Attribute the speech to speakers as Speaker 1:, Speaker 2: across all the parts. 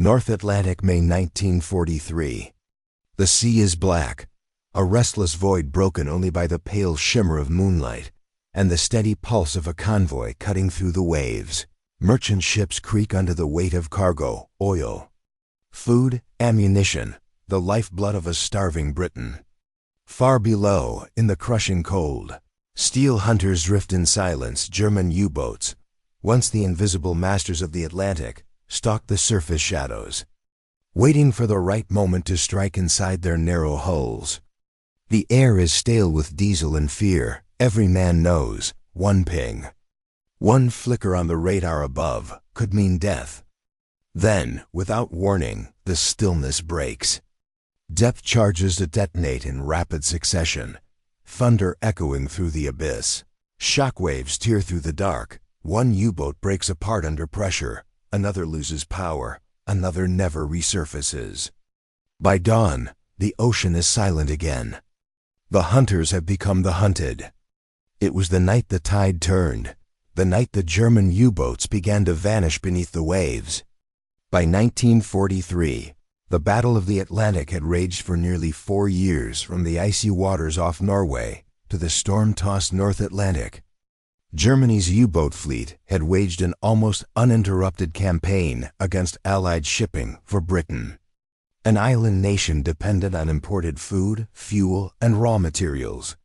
Speaker 1: North Atlantic, May 1943. The sea is black, a restless void broken only by the pale shimmer of moonlight and the steady pulse of a convoy cutting through the waves. Merchant ships creak under the weight of cargo, oil, food, ammunition, the lifeblood of a starving Britain. Far below, in the crushing cold, steel hunters drift in silence. German U-boats, once the invisible masters of the Atlantic, stalk the surface shadows, waiting for the right moment to strike inside their narrow hulls. The air is stale with diesel and fear. Every man knows, one ping, one flicker on the radar above, could mean death. Then, without warning, the stillness breaks. Depth charges to detonate in rapid succession, thunder echoing through the abyss. Shockwaves tear through the dark. One U-boat breaks apart under pressure, another loses power, another never resurfaces. By dawn, the ocean is silent again. The hunters have become the hunted. It was the night the tide turned, the night the German U-boats began to vanish beneath the waves. By 1943, the Battle of the Atlantic had raged for nearly 4 years, from the icy waters off Norway to the storm-tossed North Atlantic. Germany's U-boat fleet had waged an almost uninterrupted campaign against Allied shipping for Britain, an island nation dependent on imported food, fuel, and raw materials.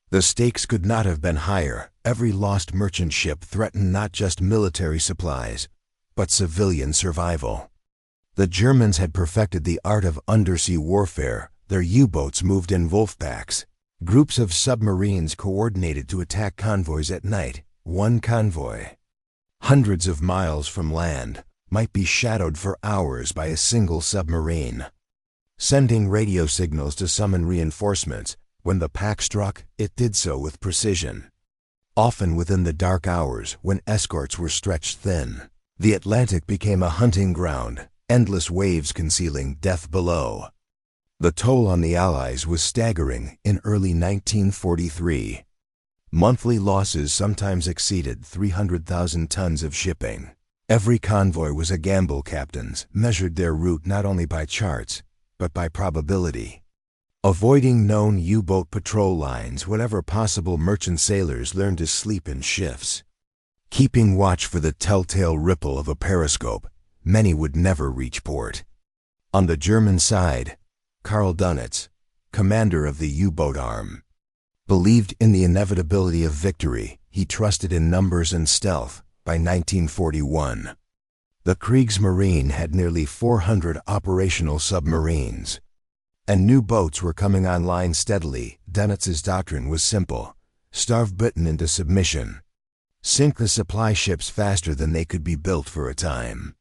Speaker 1: The stakes could not have been higher. Every lost merchant ship threatened not just military supplies, but civilian survival. The Germans had perfected the art of undersea warfare. Their U-boats moved in wolf packs. Groups of submarines coordinated to attack convoys at night. One convoy, hundreds of miles from land, might be shadowed for hours by a single submarine, sending radio signals to summon reinforcements. When the pack struck, it did so with precision. Often within the dark hours, when escorts were stretched thin, the Atlantic became a hunting ground, endless waves concealing death below. The toll on the Allies was staggering in early 1943. Monthly losses sometimes exceeded 300,000 tons of shipping. Every convoy was a gamble. Captains measured their route not only by charts, but by probability. Avoiding known U-boat patrol lines whenever possible, merchant sailors learned to sleep in shifts. Keeping watch for the telltale ripple of a periscope, many would never reach port. On the German side, Karl Dönitz, commander of the U-boat arm, believed in the inevitability of victory. He trusted in numbers and stealth. By 1941, the Kriegsmarine had nearly 400 operational submarines, and new boats were coming online steadily. Dönitz's doctrine was simple: starve Britain into submission, sink the supply ships faster than they could be built for a time.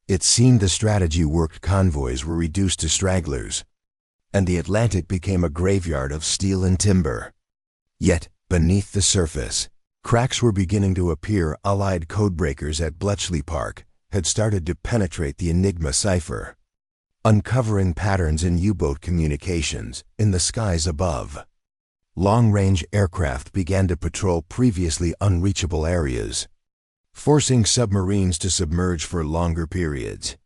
Speaker 1: It seemed the strategy worked. Convoys were reduced to stragglers, and the Atlantic became a graveyard of steel and timber. Yet, beneath the surface, cracks were beginning to appear. Allied codebreakers at Bletchley Park had started to penetrate the Enigma cipher, uncovering patterns in U-boat communications. In the skies above, long-range aircraft began to patrol previously unreachable areas, forcing submarines to submerge for longer periods.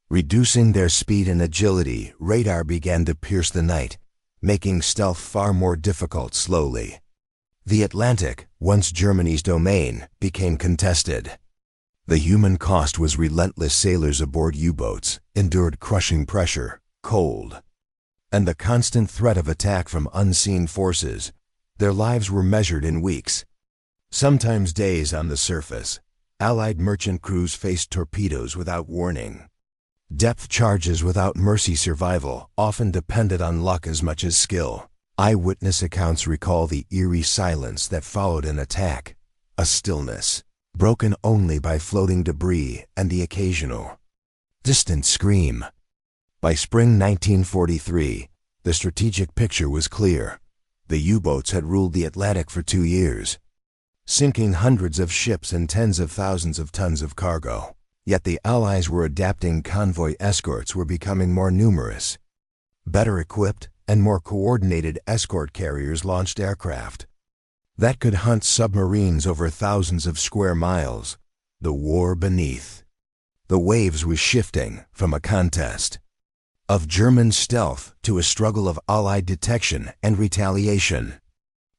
Speaker 1: Reducing their speed and agility, radar began to pierce the night, making stealth far more difficult. Slowly, the Atlantic, once Germany's domain, became contested. The human cost was relentless. Sailors aboard U-boats endured crushing pressure, cold, and the constant threat of attack from unseen forces. Their lives were measured in weeks, sometimes days. On the surface, Allied merchant crews faced torpedoes without warning, depth charges without mercy. Survival often depended on luck as much as skill. Eyewitness accounts recall the eerie silence that followed an attack, a stillness broken only by floating debris and the occasional, distant scream. By spring 1943, the strategic picture was clear. The U-boats had ruled the Atlantic for 2 years, sinking hundreds of ships and tens of thousands of tons of cargo. Yet the Allies were adapting. Convoy escorts were becoming more numerous, better equipped, and more coordinated. Escort carriers launched aircraft that could hunt submarines over thousands of square miles. The war beneath, The waves was shifting from a contest of German stealth to a struggle of Allied detection and retaliation.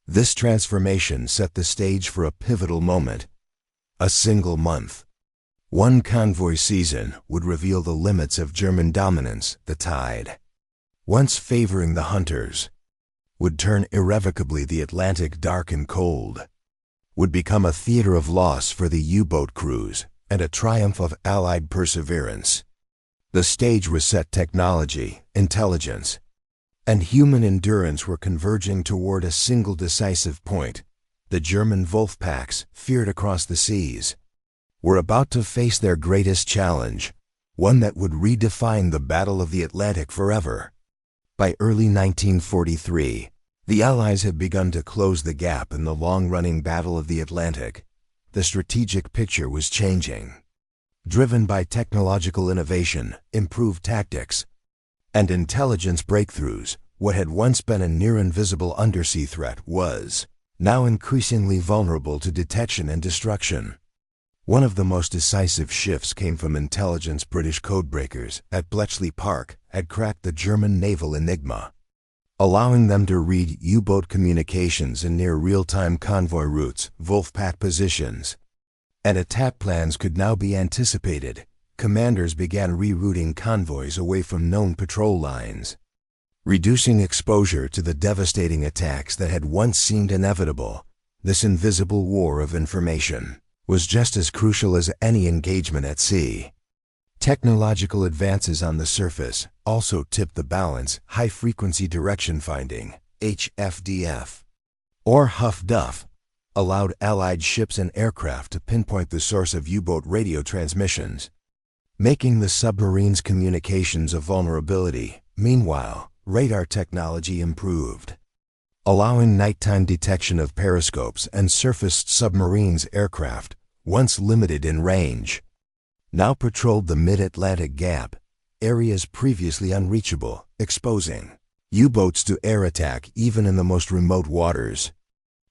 Speaker 1: This transformation set the stage for a pivotal moment. A single month, one convoy season, would reveal the limits of German dominance. The tide, once favoring the hunters, would turn irrevocably. The Atlantic, dark and cold, would become a theater of loss for the U-boat crews and a triumph of Allied perseverance. The stage was set. Technology, intelligence, and human endurance were converging toward a single decisive point. The German Wolfpacks, feared across the seas, were about to face their greatest challenge, one that would redefine the Battle of the Atlantic forever. By early 1943, the Allies had begun to close the gap in the long-running Battle of the Atlantic. The strategic picture was changing. Driven by technological innovation, improved tactics, and intelligence breakthroughs, what had once been a near-invisible undersea threat was now increasingly vulnerable to detection and destruction. One of the most decisive shifts came from intelligence. British codebreakers at Bletchley Park had cracked the German naval Enigma, allowing them to read U-boat communications in near real-time convoy routes, Wolfpack positions, and attack plans could now be anticipated. Commanders began rerouting convoys away from known patrol lines, reducing exposure to the devastating attacks that had once seemed inevitable. This invisible war of information was just as crucial as any engagement at sea. Technological advances on the surface also tipped the balance. High-frequency direction finding, HFDF, or HFDF, allowed Allied ships and aircraft to pinpoint the source of U-boat radio transmissions, making the submarines' communications a vulnerability. Meanwhile, radar technology improved, allowing nighttime detection of periscopes and surfaced submarines. Aircraft, once limited in range, now patrolled the mid-Atlantic gap, areas previously unreachable, exposing U-boats to air attack even in the most remote waters.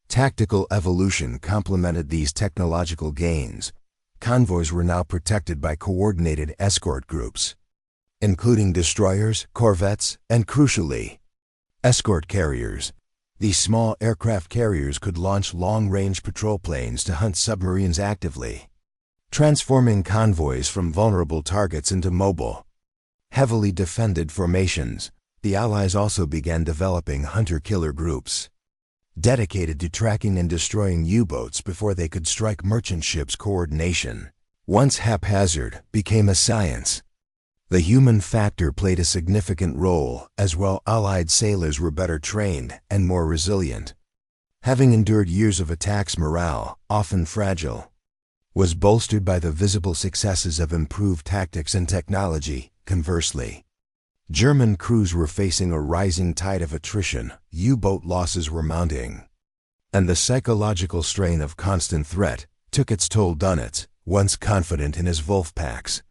Speaker 1: Tactical evolution complemented these technological gains. Convoys were now protected by coordinated escort groups, including destroyers, corvettes, and crucially, escort carriers. These small aircraft carriers could launch long-range patrol planes to hunt submarines actively, transforming convoys from vulnerable targets into mobile, heavily defended formations. The Allies also began developing hunter-killer groups, dedicated to tracking and destroying U-boats before they could strike merchant ships. Coordination, once haphazard, became a science. The human factor played a significant role as well. Allied sailors were better trained and more resilient. Having endured years of attacks, morale, often fragile, was bolstered by the visible successes of improved tactics and technology. Conversely, German crews were facing a rising tide of attrition. U-boat losses were mounting, and the psychological strain of constant threat took its toll. Dunitz, once confident in his Wolfpacks,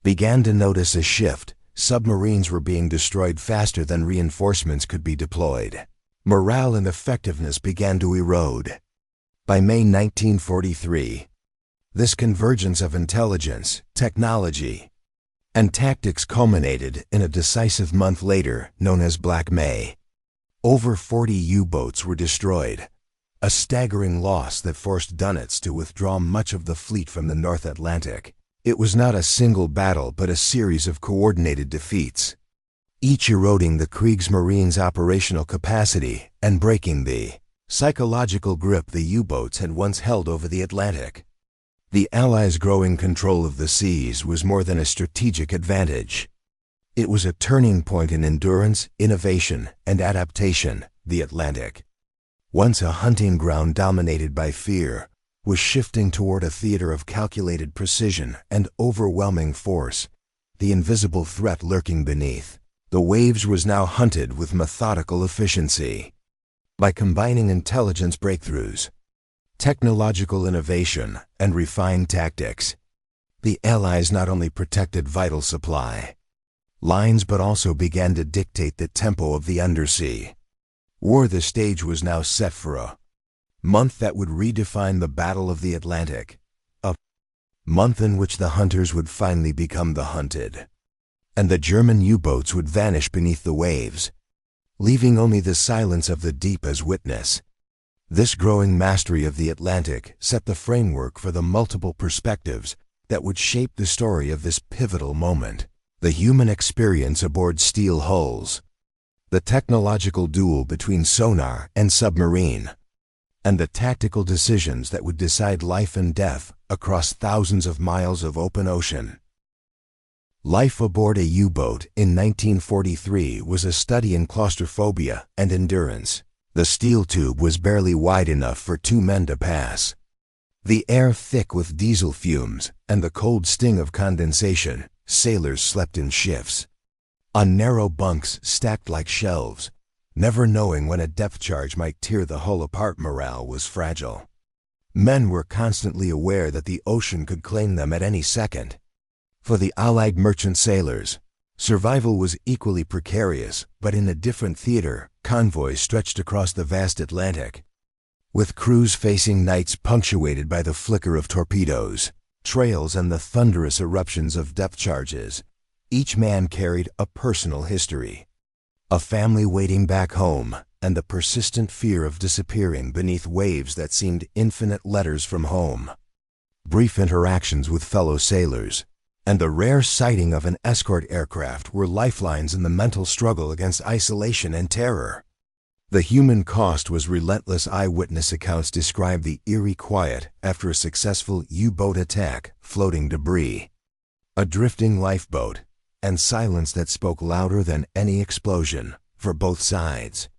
Speaker 1: began to notice a shift. Submarines were being destroyed faster than reinforcements could be deployed. Morale and effectiveness began to erode. By May 1943, this convergence of intelligence, technology, and tactics culminated in a decisive month later, known as Black May. Over 40 U-boats were destroyed, a staggering loss that forced Dunitz to withdraw much of the fleet from the North Atlantic. It was not a single battle but a series of coordinated defeats, each eroding the Kriegsmarine's operational capacity and breaking the psychological grip the U-boats had once held over the Atlantic. The Allies' growing control of the seas was more than a strategic advantage. It was a turning point in endurance, innovation, and adaptation. The Atlantic, once a hunting ground dominated by fear, was shifting toward a theater of calculated precision and overwhelming force. The invisible threat lurking beneath the waves was now hunted with methodical efficiency. By combining intelligence breakthroughs, technological innovation, and refined tactics, the Allies not only protected vital supply lines but also began to dictate the tempo of the undersea war. The stage was now set for a month that would redefine the Battle of the Atlantic, a month in which the hunters would finally become the hunted, and the German U-boats would vanish beneath the waves, leaving only the silence of the deep as witness. This growing mastery of the Atlantic set the framework for the multiple perspectives that would shape the story of this pivotal moment: the human experience aboard steel hulls, the technological duel between sonar and submarine, and the tactical decisions that would decide life and death across thousands of miles of open ocean. Life aboard a U-boat in 1943 was a study in claustrophobia and endurance. The steel tube was barely wide enough for two men to pass. The air thick with diesel fumes and the cold sting of condensation, sailors slept in shifts, on narrow bunks stacked like shelves, never knowing when a depth charge might tear the hull apart. Morale was fragile. Men were constantly aware that the ocean could claim them at any second. For the Allied merchant sailors, survival was equally precarious, but in a different theater. Convoys stretched across the vast Atlantic, with crews facing nights punctuated by the flicker of torpedoes, trails, and the thunderous eruptions of depth charges. Each man carried a personal history, a family waiting back home, and the persistent fear of disappearing beneath waves that seemed infinite letters from home. Brief interactions with fellow sailors, and the rare sighting of an escort aircraft were lifelines in the mental struggle against isolation and terror. The human cost was relentless. Eyewitness accounts describe the eerie quiet after a successful U-boat attack, floating debris, a drifting lifeboat, and silence that spoke louder than any explosion for both sides.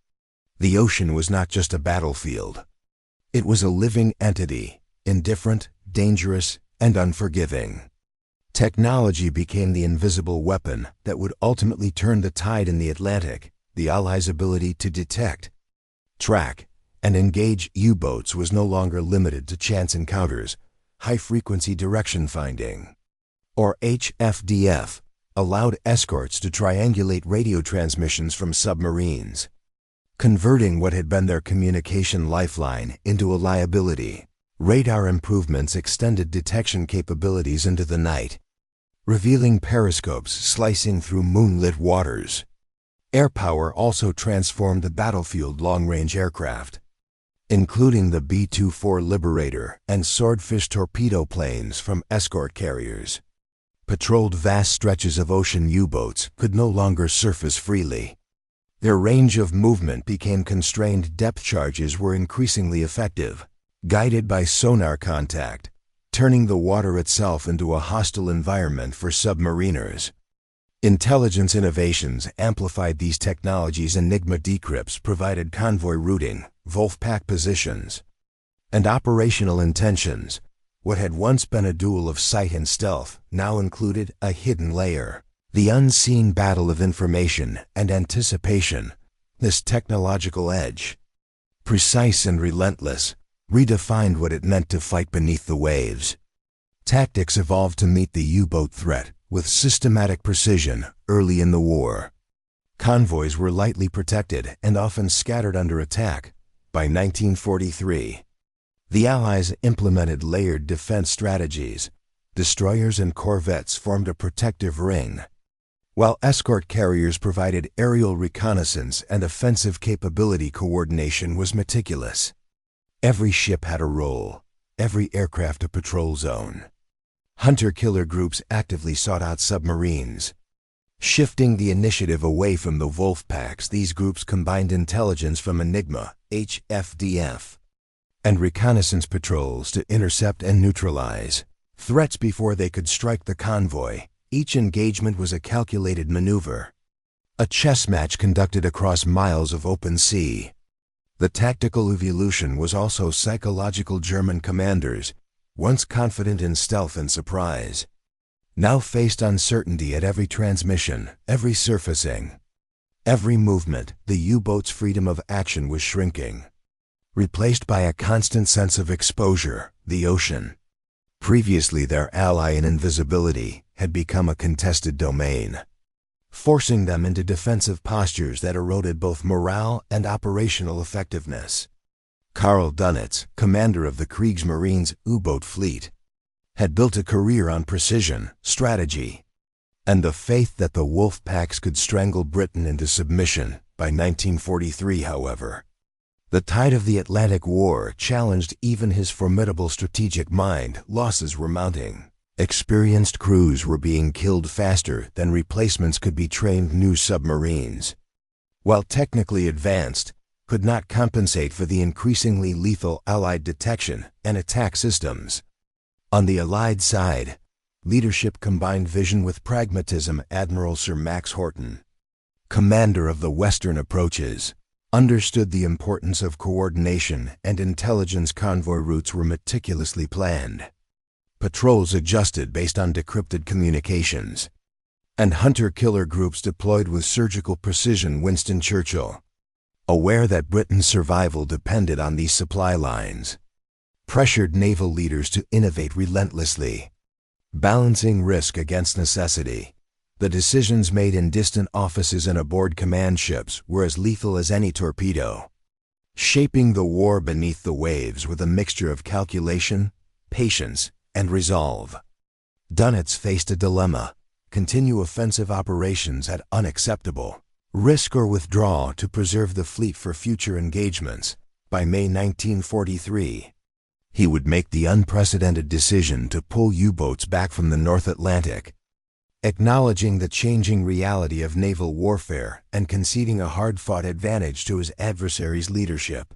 Speaker 1: The ocean was not just a battlefield. It was a living entity, indifferent, dangerous, and unforgiving. Technology became the invisible weapon that would ultimately turn the tide in the Atlantic. The Allies' ability to detect, track, and engage U-boats was no longer limited to chance encounters. High-frequency direction finding, or HFDF, allowed escorts to triangulate radio transmissions from submarines, converting what had been their communication lifeline into a liability. Radar improvements extended detection capabilities into the night, revealing periscopes slicing through moonlit waters. Air power also transformed the battlefield. Long-range aircraft, including the B-24 Liberator and Swordfish torpedo planes from escort carriers, patrolled vast stretches of ocean. U-boats could no longer surface freely. Their range of movement became constrained. Depth charges were increasingly effective, guided by sonar contact, turning the water itself into a hostile environment for submariners. Intelligence innovations amplified these technologies. Enigma decrypts provided convoy routing, Wolfpack positions, and operational intentions. What had once been a duel of sight and stealth now included a hidden layer, the unseen battle of information and anticipation. This technological edge, precise and relentless, redefined what it meant to fight beneath the waves. Tactics evolved to meet the U-boat threat with systematic precision. Early in the war, convoys were lightly protected and often scattered under attack. By 1943, the Allies implemented layered defense strategies. Destroyers and corvettes formed a protective ring, while escort carriers provided aerial reconnaissance and offensive capability. Coordination was meticulous. Every ship had a role, every aircraft a patrol zone. Hunter-killer groups actively sought out submarines, shifting the initiative away from the wolf packs. These groups combined intelligence from Enigma, HFDF, and reconnaissance patrols to intercept and neutralize threats before they could strike the convoy. Each engagement was a calculated maneuver, a chess match conducted across miles of open sea. The tactical evolution was also psychological. German commanders, once confident in stealth and surprise, now faced uncertainty at every transmission, every surfacing, every movement. The U-boat's freedom of action was shrinking, replaced by a constant sense of exposure. The ocean, previously their ally in invisibility, had become a contested domain, forcing them into defensive postures that eroded both morale and operational effectiveness. Karl Dönitz, commander of the Kriegsmarine's U-boat fleet, had built a career on precision, strategy, and the faith that the wolf packs could strangle Britain into submission. By 1943, however, the tide of the Atlantic War challenged even his formidable strategic mind. Losses were mounting. Experienced crews were being killed faster than replacements could be trained. New submarines, while technically advanced, could not compensate for the increasingly lethal Allied detection and attack systems. On the Allied side, leadership combined vision with pragmatism. Admiral Sir Max Horton, commander of the Western approaches, understood the importance of coordination, and intelligence convoy routes were meticulously planned. Patrols adjusted based on decrypted communications, and hunter-killer groups deployed with surgical precision. Winston Churchill, aware that Britain's survival depended on these supply lines, pressured naval leaders to innovate relentlessly, balancing risk against necessity. The decisions made in distant offices and aboard command ships were as lethal as any torpedo, shaping the war beneath the waves with a mixture of calculation, patience, and resolve. Dunitz faced a dilemma: continue offensive operations at unacceptable risk or withdraw to preserve the fleet for future engagements. By May 1943, he would make the unprecedented decision to pull U-boats back from the North Atlantic, acknowledging the changing reality of naval warfare and conceding a hard-fought advantage to his adversary's leadership.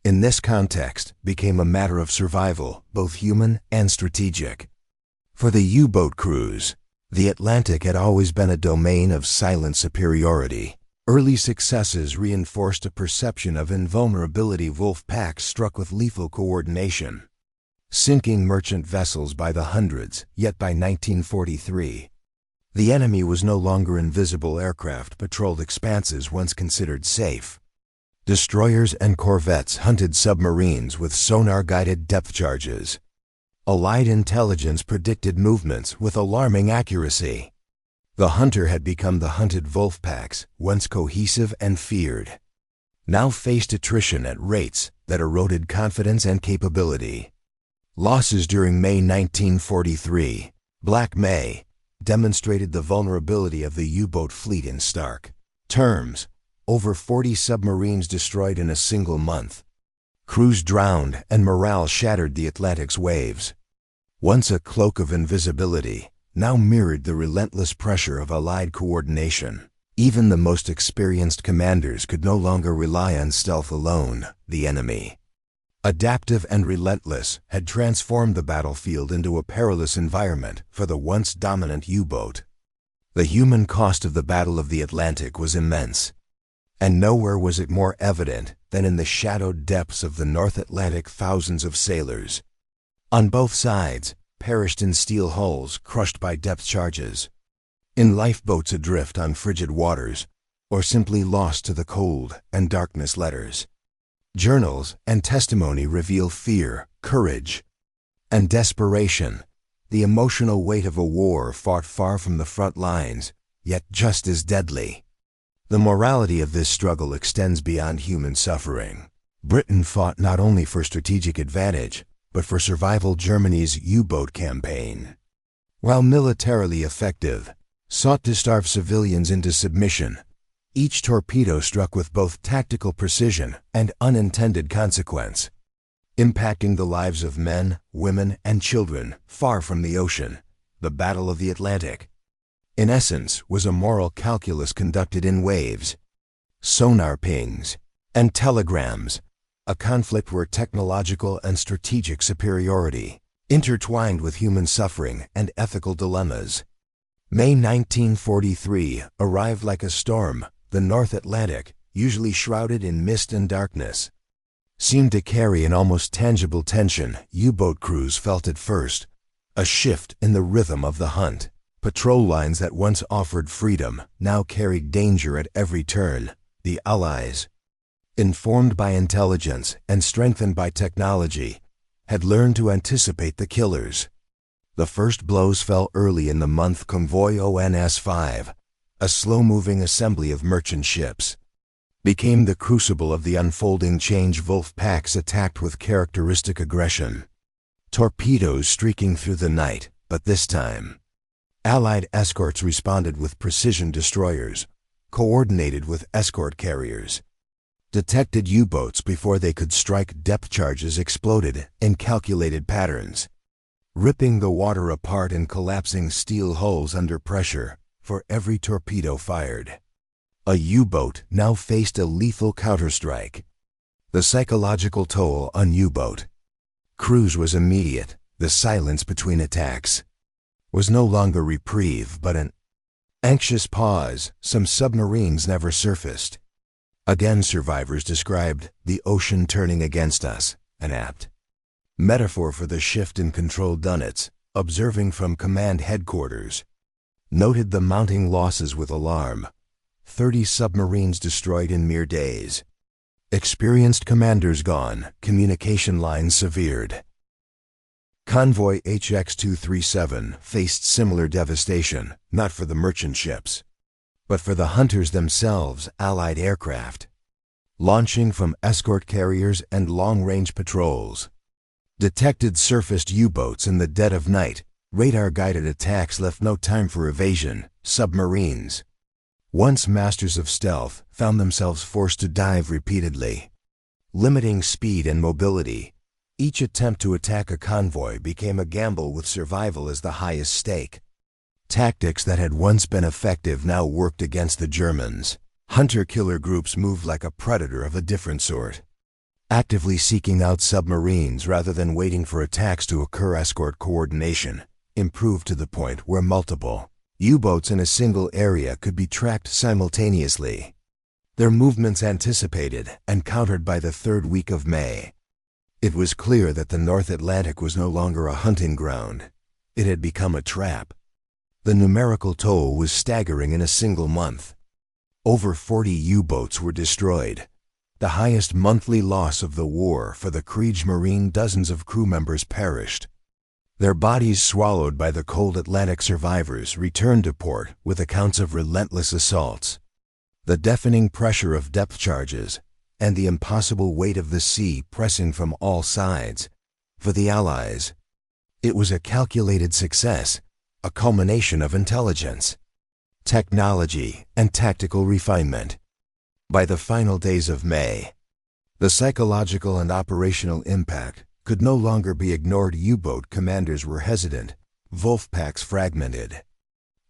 Speaker 1: In this context, became a matter of survival, both human and strategic. For the U-boat crews, the Atlantic had always been a domain of silent superiority. Early successes reinforced a perception of invulnerability. Wolf packs struck with lethal coordination, sinking merchant vessels by the hundreds. Yet by 1943, the enemy was no longer invisible. Aircraft patrolled expanses once considered safe. Destroyers and corvettes hunted submarines with sonar-guided depth charges. Allied intelligence predicted movements with alarming accuracy. The hunter had become the hunted. Wolf packs, once cohesive and feared, now faced attrition at rates that eroded confidence and capability. Losses during May 1943, Black May, demonstrated the vulnerability of the U-boat fleet in stark terms. Over 40 submarines destroyed in a single month. Crews drowned and morale shattered. The Atlantic's waves, once a cloak of invisibility, now mirrored the relentless pressure of Allied coordination. Even the most experienced commanders could no longer rely on stealth alone. The enemy, adaptive and relentless, had transformed the battlefield into a perilous environment for the once dominant U-boat. The human cost of the Battle of the Atlantic was immense, and nowhere was it more evident than in the shadowed depths of the North Atlantic. Thousands of sailors, on both sides, perished in steel hulls crushed by depth charges, in lifeboats adrift on frigid waters, or simply lost to the cold and darkness. Letters, journals, and testimony reveal fear, courage, and desperation, the emotional weight of a war fought far from the front lines, yet just as deadly. The morality of this struggle extends beyond human suffering. Britain fought not only for strategic advantage, but for survival. Germany's U-boat campaign, while militarily effective, sought to starve civilians into submission. Each torpedo struck with both tactical precision and unintended consequence, impacting the lives of men, women, and children far from the ocean. The Battle of the Atlantic, in essence, was a moral calculus conducted in waves, sonar pings, and telegrams, a conflict where technological and strategic superiority intertwined with human suffering and ethical dilemmas. May 1943 arrived like a storm. The North Atlantic, usually shrouded in mist and darkness, seemed to carry an almost tangible tension. U-boat crews felt at first a shift in the rhythm of the hunt. Patrol lines that once offered freedom now carried danger at every turn. The Allies, informed by intelligence and strengthened by technology, had learned to anticipate the killers. The first blows fell early in the month. Convoy ONS-5, a slow-moving assembly of merchant ships, became the crucible of the unfolding change. Wolf packs attacked with characteristic aggression, Torpedoes streaking through the night, but this time, Allied escorts responded with precision destroyers, coordinated with escort carriers. Detected U-boats before they could strike. Depth charges exploded in calculated patterns, ripping the water apart and collapsing steel hulls under pressure for every torpedo fired. A U-boat now faced a lethal counterstrike. The psychological toll on U-boat crews was immediate. The silence between attacks was no longer reprieve but an anxious pause. Some submarines never surfaced. Again, survivors described the ocean turning against us, an apt metaphor for the shift in control. Dunnets, observing from command headquarters, noted the mounting losses with alarm. 30 submarines destroyed in mere days. Experienced commanders gone, communication lines severed. Convoy HX-237 faced similar devastation, not for the merchant ships, but for the hunters themselves. Allied aircraft, launching from escort carriers and long-range patrols, detected surfaced U-boats in the dead of night. Radar-guided attacks left no time for evasion. Submarines, once masters of stealth, found themselves forced to dive repeatedly, limiting speed and mobility. Each attempt to attack a convoy became a gamble with survival as the highest stake. Tactics that had once been effective now worked against the Germans. Hunter-killer groups moved like a predator of a different sort, actively seeking out submarines rather than waiting for attacks to occur. Escort coordination improved to the point where multiple U-boats in a single area could be tracked simultaneously, their movements anticipated and countered. By the third week of May, it was clear that the North Atlantic was no longer a hunting ground. It had become a trap. The numerical toll was staggering. In a single month, over 40 U-boats were destroyed, the highest monthly loss of the war for the Kriegsmarine. Dozens of crew members perished, their bodies swallowed by the cold Atlantic. Survivors returned to port with accounts of relentless assaults, the deafening pressure of depth charges, and the impossible weight of the sea pressing from all sides. For the Allies, it was a calculated success, a culmination of intelligence, technology, and tactical refinement. By the final days of May, the psychological and operational impact could no longer be ignored. U-boat commanders were hesitant, Wolfpacks fragmented,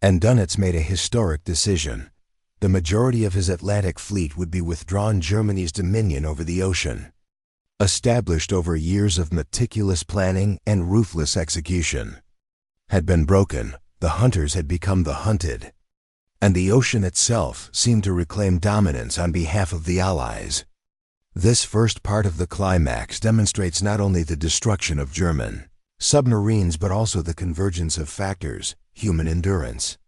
Speaker 1: and Dunnets made a historic decision. The majority of his Atlantic fleet would be withdrawn. Germany's dominion over the ocean, established over years of meticulous planning and ruthless execution, had been broken. The hunters had become the hunted, and the ocean itself seemed to reclaim dominance on behalf of the Allies. This first part of the climax demonstrates not only the destruction of German submarines but also the convergence of factors: human endurance,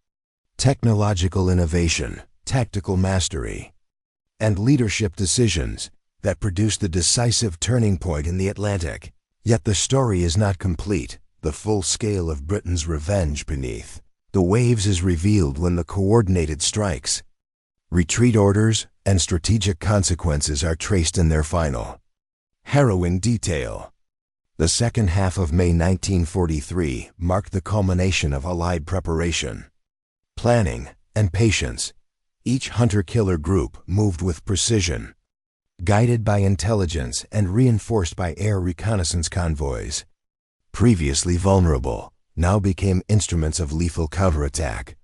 Speaker 1: technological innovation, tactical mastery, and leadership decisions that produced the decisive turning point in the Atlantic. Yet the story is not complete. The full scale of Britain's revenge beneath the waves is revealed when the coordinated strikes, retreat orders, and strategic consequences are traced in their final, harrowing detail. The second half of May 1943 marked the culmination of Allied preparation, planning, and patience. Each hunter-killer group moved with precision, guided by intelligence and reinforced by air reconnaissance convoys. Previously vulnerable, now became instruments of lethal counterattack.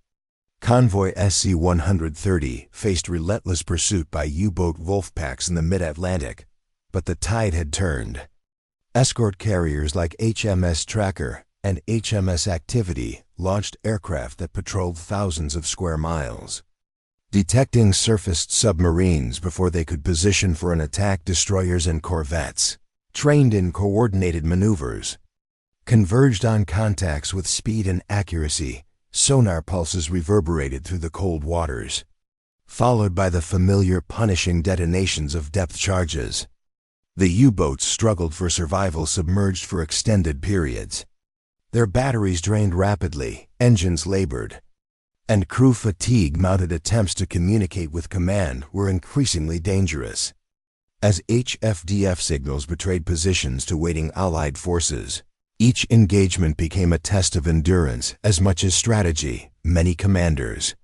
Speaker 1: Convoy SC-130 faced relentless pursuit by U-boat Wolfpacks in the mid-Atlantic, but the tide had turned. Escort carriers like HMS Tracker and HMS Activity launched aircraft that patrolled thousands of square miles, detecting surfaced submarines before they could position for an attack. Destroyers and corvettes, trained in coordinated maneuvers, converged on contacts with speed and accuracy. Sonar pulses reverberated through the cold waters, followed by the familiar punishing detonations of depth charges. The U-boats struggled for survival, submerged for extended periods. Their batteries drained rapidly, engines labored, and crew fatigue mounted. Attempts to communicate with command were increasingly dangerous, as HFDF signals betrayed positions to waiting Allied forces. Each engagement became a test of endurance as much as strategy. Many commanders,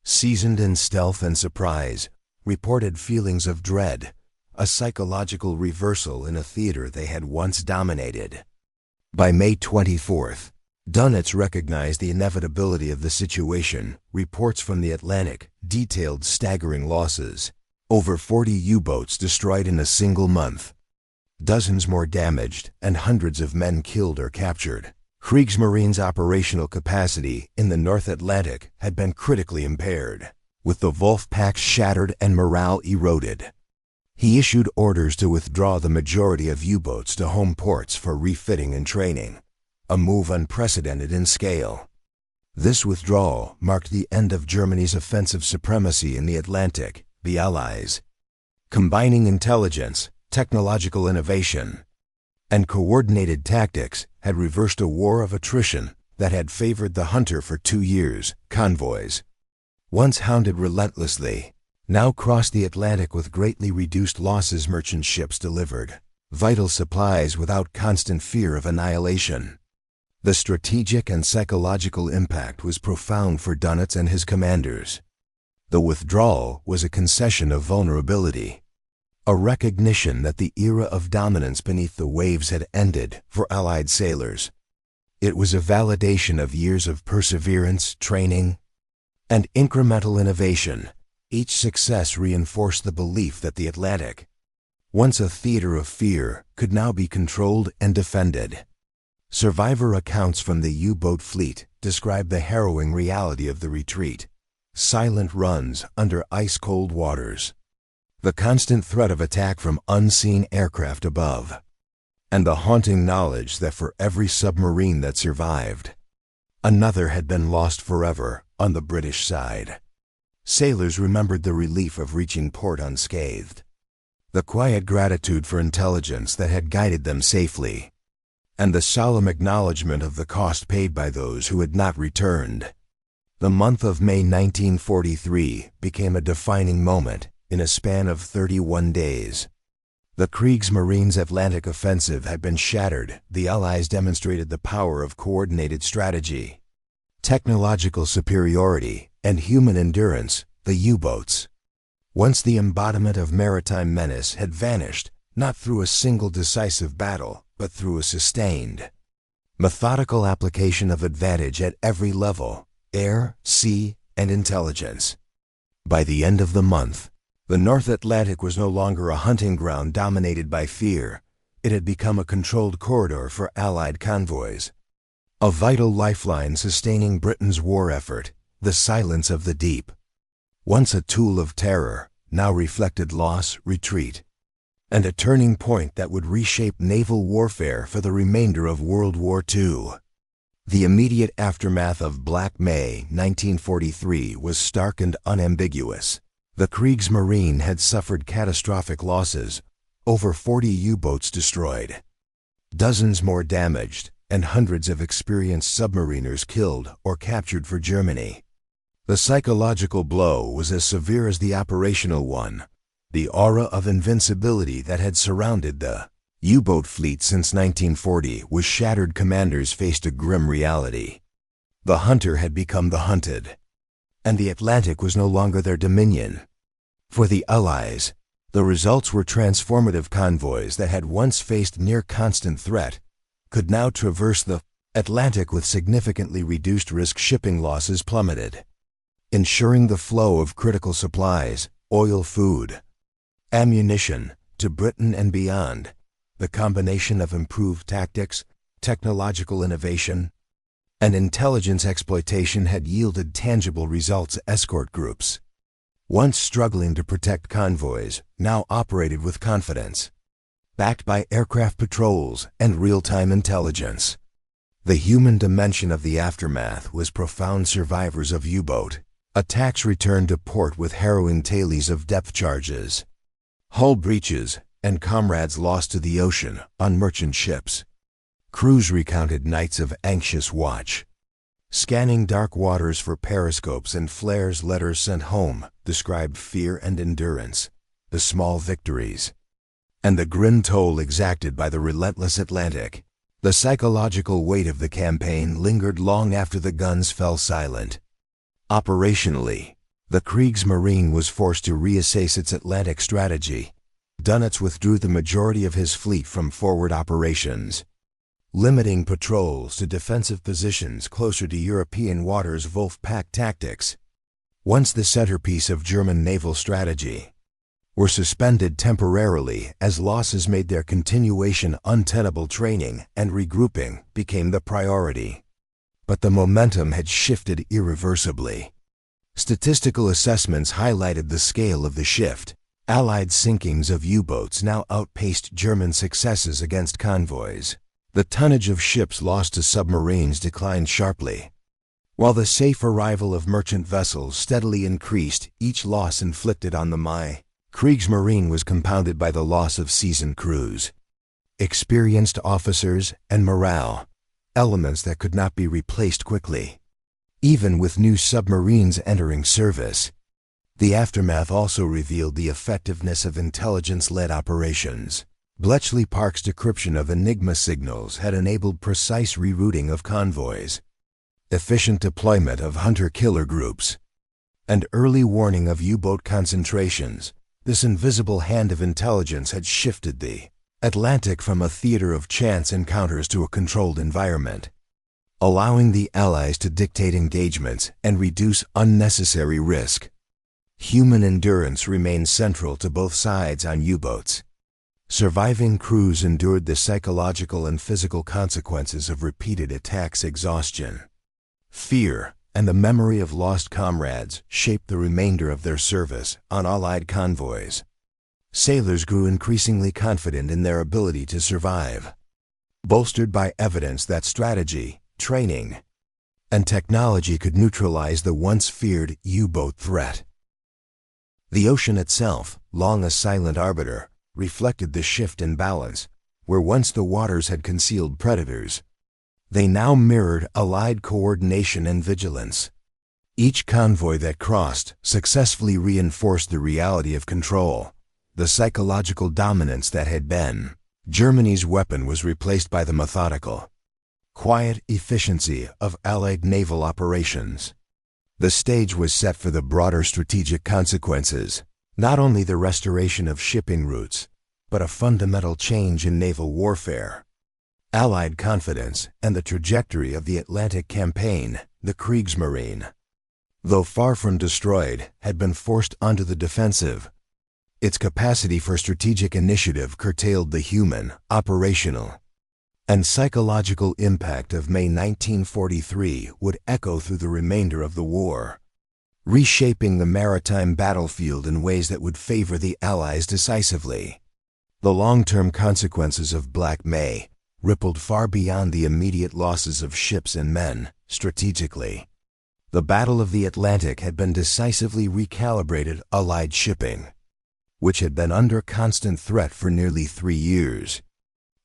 Speaker 1: seasoned in stealth and surprise, reported feelings of dread, a psychological reversal in a theater they had once dominated. By May 24th, Dunitz recognized the inevitability of the situation. Reports from the Atlantic detailed staggering losses. Over 40 U-boats destroyed in a single month. Dozens more damaged and hundreds of men killed or captured. Kriegsmarine's operational capacity in the North Atlantic had been critically impaired, with the Wolfpacks shattered and morale eroded. He issued orders to withdraw the majority of U-boats to home ports for refitting and training, a move unprecedented in scale. This withdrawal marked the end of Germany's offensive supremacy in the Atlantic. The Allies, combining intelligence, technological innovation, and coordinated tactics, had reversed a war of attrition that had favored the hunter for 2 years. Convoys, once hounded relentlessly, now crossed the Atlantic with greatly reduced losses. Merchant ships delivered vital supplies without constant fear of annihilation. The strategic and psychological impact was profound for Dunitz and his commanders. The withdrawal was a concession of vulnerability, a recognition that the era of dominance beneath the waves had ended for Allied sailors. It was a validation of years of perseverance, training, and incremental innovation. Each success reinforced the belief that the Atlantic, once a theater of fear, could now be controlled and defended. Survivor accounts from the U-boat fleet describe the harrowing reality of the retreat. Silent runs under ice-cold waters, the constant threat of attack from unseen aircraft above, and the haunting knowledge that for every submarine that survived, another had been lost forever on the British side. Sailors remembered the relief of reaching port unscathed, the quiet gratitude for intelligence that had guided them safely, and the solemn acknowledgement of the cost paid by those who had not returned. The month of May 1943 became a defining moment. In a span of 31 days, the Kriegsmarine's Atlantic offensive had been shattered. The Allies demonstrated the power of coordinated strategy, technological superiority, and human endurance. The U-boats, once the embodiment of maritime menace, had vanished, not through a single decisive battle, but through a sustained, methodical application of advantage at every level: air, sea, and intelligence. By the end of the month, the North Atlantic was no longer a hunting ground dominated by fear. It had become a controlled corridor for Allied convoys, a vital lifeline sustaining Britain's war effort. The silence of the deep, once a tool of terror, now reflected loss, retreat, and a turning point that would reshape naval warfare for the remainder of World War II. The immediate aftermath of Black May 1943 was stark and unambiguous. The Kriegsmarine had suffered catastrophic losses, over 40 U-boats destroyed, dozens more damaged, and hundreds of experienced submariners killed or captured for Germany. The psychological blow was as severe as the operational one. The aura of invincibility that had surrounded the U-boat fleet since 1940 was shattered. Commanders faced a grim reality. The hunter had become the hunted, and the Atlantic was no longer their dominion. For the Allies, the results were transformative. Convoys that had once faced near constant threat could now traverse the Atlantic with significantly reduced risk. Shipping losses plummeted, ensuring the flow of critical supplies, oil, food, ammunition, to Britain and beyond. The combination of improved tactics, technological innovation, and intelligence exploitation had yielded tangible results. Escort groups, once struggling to protect convoys, now operated with confidence, backed by aircraft patrols and real-time intelligence. The human dimension of the aftermath was profound. Survivors of U-boat attacks returned to port with harrowing tales of depth charges, hull breaches, and comrades lost to the ocean on merchant ships. Crews recounted nights of anxious watch, scanning dark waters for periscopes and flares. Letters sent home described fear and endurance, the small victories, and the grim toll exacted by the relentless Atlantic. The psychological weight of the campaign lingered long after the guns fell silent. Operationally, the Kriegsmarine was forced to reassess its Atlantic strategy. Dönitz withdrew the majority of his fleet from forward operations, limiting patrols to defensive positions closer to European waters. Wolfpack tactics, once the centerpiece of German naval strategy, were suspended temporarily as losses made their continuation untenable. Training and regrouping became the priority. But the momentum had shifted irreversibly. Statistical assessments highlighted the scale of the shift. Allied sinkings of U-boats now outpaced German successes against convoys. The tonnage of ships lost to submarines declined sharply, while the safe arrival of merchant vessels steadily increased. Each loss inflicted on the Kriegsmarine was compounded by the loss of seasoned crews, experienced officers, and morale, elements that could not be replaced quickly, even with new submarines entering service. The aftermath also revealed the effectiveness of intelligence-led operations. Bletchley Park's decryption of Enigma signals had enabled precise rerouting of convoys, efficient deployment of hunter-killer groups, and early warning of U-boat concentrations. This invisible hand of intelligence had shifted the Atlantic from a theater of chance encounters to a controlled environment, allowing the Allies to dictate engagements and reduce unnecessary risk. Human endurance remained central to both sides on U-boats. Surviving crews endured the psychological and physical consequences of repeated attacks. Exhaustion, fear, and the memory of lost comrades shaped the remainder of their service on Allied convoys. Sailors grew increasingly confident in their ability to survive, bolstered by evidence that strategy, training, and technology could neutralize the once feared U-boat threat. The ocean itself, long a silent arbiter, reflected the shift in balance. Where once the waters had concealed predators, they now mirrored Allied coordination and vigilance. Each convoy that crossed successfully reinforced the reality of control. The psychological dominance that had been Germany's weapon was replaced by the methodical, quiet efficiency of Allied naval operations. The stage was set for the broader strategic consequences, not only the restoration of shipping routes, but a fundamental change in naval warfare. Allied confidence and the trajectory of the Atlantic campaign. The Kriegsmarine, though far from destroyed, had been forced onto the defensive. Its capacity for strategic initiative curtailed the human, operational, and psychological impact of May 1943 would echo through the remainder of the war, reshaping the maritime battlefield in ways that would favor the Allies decisively. The long-term consequences of Black May rippled far beyond the immediate losses of ships and men. Strategically, the Battle of the Atlantic had been decisively recalibrated. Allied shipping, which had been under constant threat for nearly 3 years,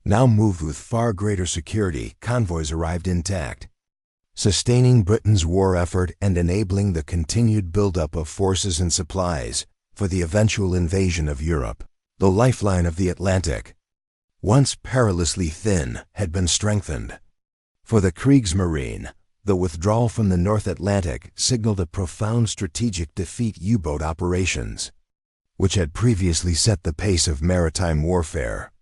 Speaker 1: now moved with far greater security. Convoys arrived intact, sustaining Britain's war effort and enabling the continued buildup of forces and supplies for the eventual invasion of Europe. The lifeline of the Atlantic, once perilously thin, had been strengthened. For the Kriegsmarine, the withdrawal from the North Atlantic signaled a profound strategic defeat. U-boat operations, which had previously set the pace of maritime warfare,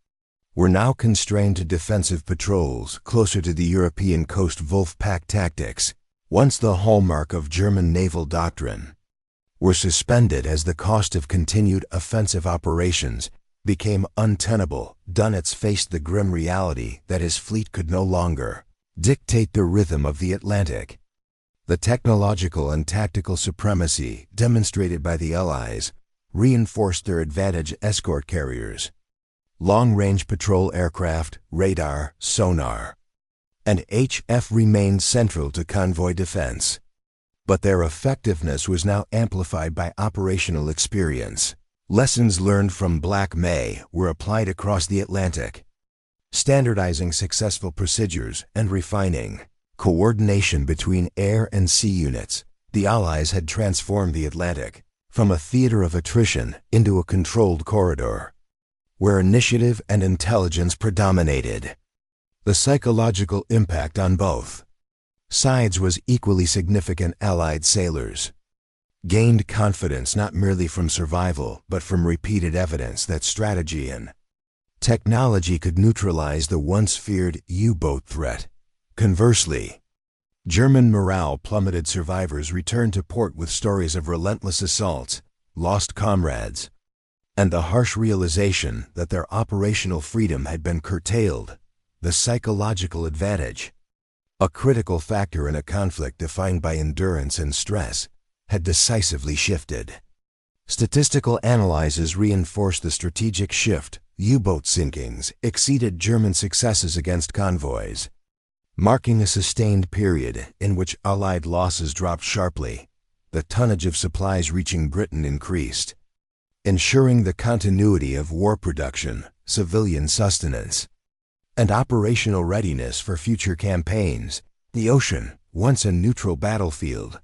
Speaker 1: were now constrained to defensive patrols closer to the European coast. Wolfpack tactics, once the hallmark of German naval doctrine, were suspended as the cost of continued offensive operations became untenable. Dönitz faced the grim reality that his fleet could no longer dictate the rhythm of the Atlantic. The technological and tactical supremacy demonstrated by the Allies reinforced their advantage. Escort carriers, long-range patrol aircraft, radar, sonar, and HF remained central to convoy defense, but their effectiveness was now amplified by operational experience. Lessons learned from Black May were applied across the Atlantic, standardizing successful procedures and refining coordination between air and sea units. The Allies had transformed the Atlantic from a theater of attrition into a controlled corridor, where initiative and intelligence predominated. The psychological impact on both sides was equally significant. Allied sailors gained confidence not merely from survival, but from repeated evidence that strategy and technology could neutralize the once feared U-boat threat. Conversely, German morale plummeted. Survivors returned to port with stories of relentless assaults, lost comrades, and the harsh realization that their operational freedom had been curtailed. The psychological advantage, a critical factor in a conflict defined by endurance and stress, had decisively shifted. Statistical analyses reinforced the strategic shift. U-boat sinkings exceeded German successes against convoys, marking a sustained period in which Allied losses dropped sharply. The tonnage of supplies reaching Britain increased, ensuring the continuity of war production, civilian sustenance, and operational readiness for future campaigns. The ocean, once a neutral battlefield,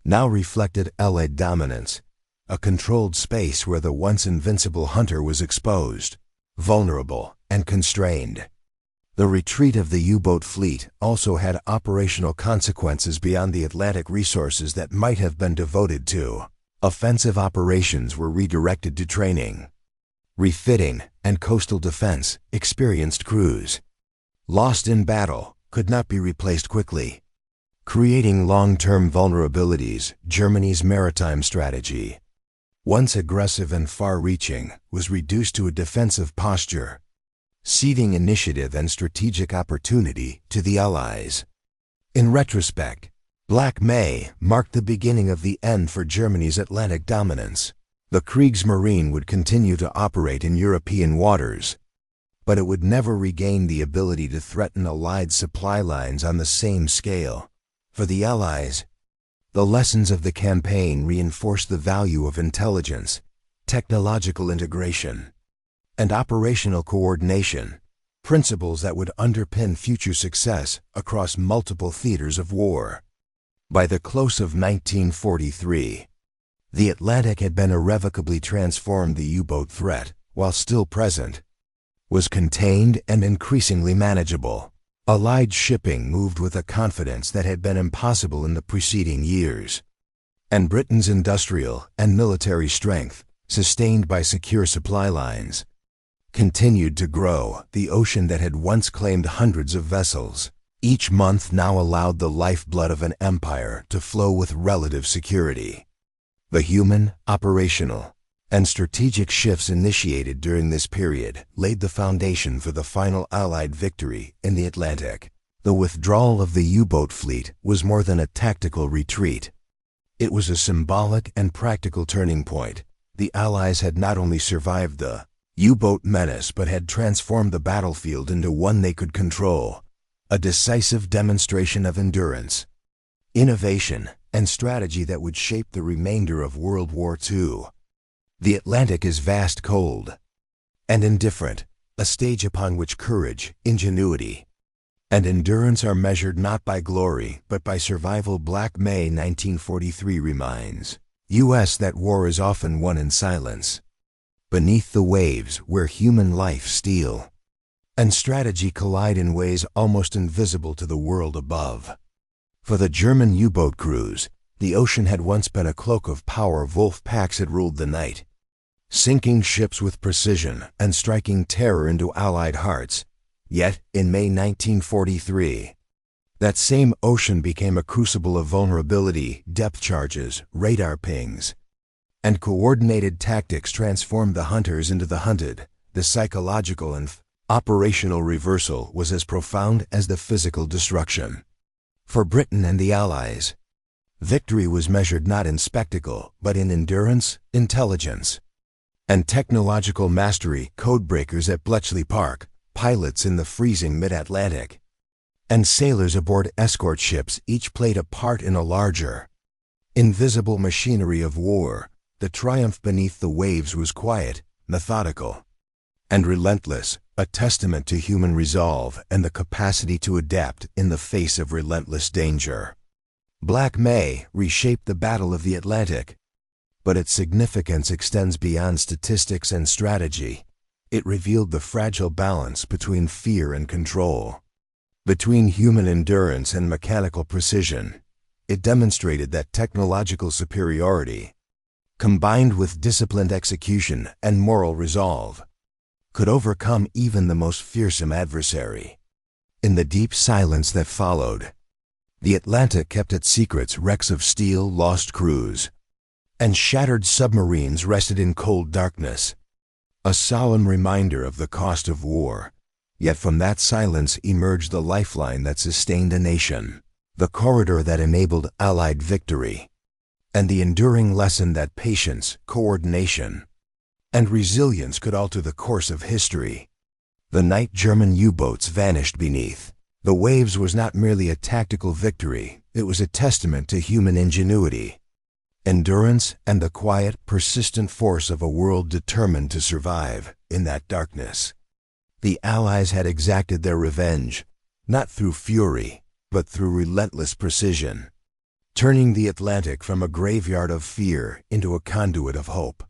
Speaker 1: now reflected Allied dominance, a controlled space where the once invincible hunter was exposed, vulnerable, and constrained. The retreat of the U-boat fleet also had operational consequences beyond the Atlantic. Resources that might have been devoted to offensive operations were redirected to training, refitting, and coastal defense. Experienced crews, lost in battle, could not be replaced quickly, creating long-term vulnerabilities. Germany's maritime strategy, once aggressive and far-reaching, was reduced to a defensive posture, ceding initiative and strategic opportunity to the Allies. In retrospect, Black May marked the beginning of the end for Germany's Atlantic dominance. The Kriegsmarine would continue to operate in European waters, but it would never regain the ability to threaten Allied supply lines on the same scale. For the Allies, the lessons of the campaign reinforced the value of intelligence, technological integration, and operational coordination, principles that would underpin future success across multiple theaters of war. By the close of 1943, the Atlantic had been irrevocably transformed. The U-boat threat, while still present, was contained and increasingly manageable. Allied shipping moved with a confidence that had been impossible in the preceding years, and Britain's industrial and military strength, sustained by secure supply lines, continued to grow. The ocean that had once claimed hundreds of vessels, each month now allowed the lifeblood of an empire to flow with relative security. The human, operational, and strategic shifts initiated during this period laid the foundation for the final Allied victory in the Atlantic. The withdrawal of the U-boat fleet was more than a tactical retreat. It was a symbolic and practical turning point. The Allies had not only survived the U-boat menace but had transformed the battlefield into one they could control, a decisive demonstration of endurance, innovation, and strategy that would shape the remainder of World War II. The Atlantic is vast, cold, and indifferent, a stage upon which courage, ingenuity, and endurance are measured not by glory but by survival. Black May 1943 reminds us that war is often won in silence, beneath the waves where human life, steel, and strategy collide in ways almost invisible to the world above. For the German U-boat crews, the ocean had once been a cloak of power. Wolf packs had ruled the night, sinking ships with precision and striking terror into Allied hearts. Yet, in May 1943, that same ocean became a crucible of vulnerability. Depth charges, radar pings, and coordinated tactics transformed the hunters into the hunted. The psychological and operational reversal was as profound as the physical destruction. For Britain and the Allies, victory was measured not in spectacle but in endurance, intelligence, and technological mastery. Codebreakers at Bletchley Park, pilots in the freezing mid-Atlantic, and sailors aboard escort ships each played a part in a larger, invisible machinery of war. The triumph beneath the waves was quiet, methodical, and relentless, a testament to human resolve and the capacity to adapt in the face of relentless danger. Black May reshaped the Battle of the Atlantic, but its significance extends beyond statistics and strategy. It revealed the fragile balance between fear and control, Between human endurance and mechanical precision, it demonstrated that technological superiority, combined with disciplined execution and moral resolve, could overcome even the most fearsome adversary. In the deep silence that followed, the Atlantic kept its secrets. Wrecks of steel, lost crews, and shattered submarines rested in cold darkness, a solemn reminder of the cost of war. Yet from that silence emerged the lifeline that sustained a nation, the corridor that enabled Allied victory, and the enduring lesson that patience, coordination, and resilience could alter the course of history. The night German U-boats vanished beneath the waves was not merely a tactical victory, it was a testament to human ingenuity, endurance, and the quiet, persistent force of a world determined to survive in that darkness. The Allies had exacted their revenge, not through fury, but through relentless precision, turning the Atlantic from a graveyard of fear into a conduit of hope.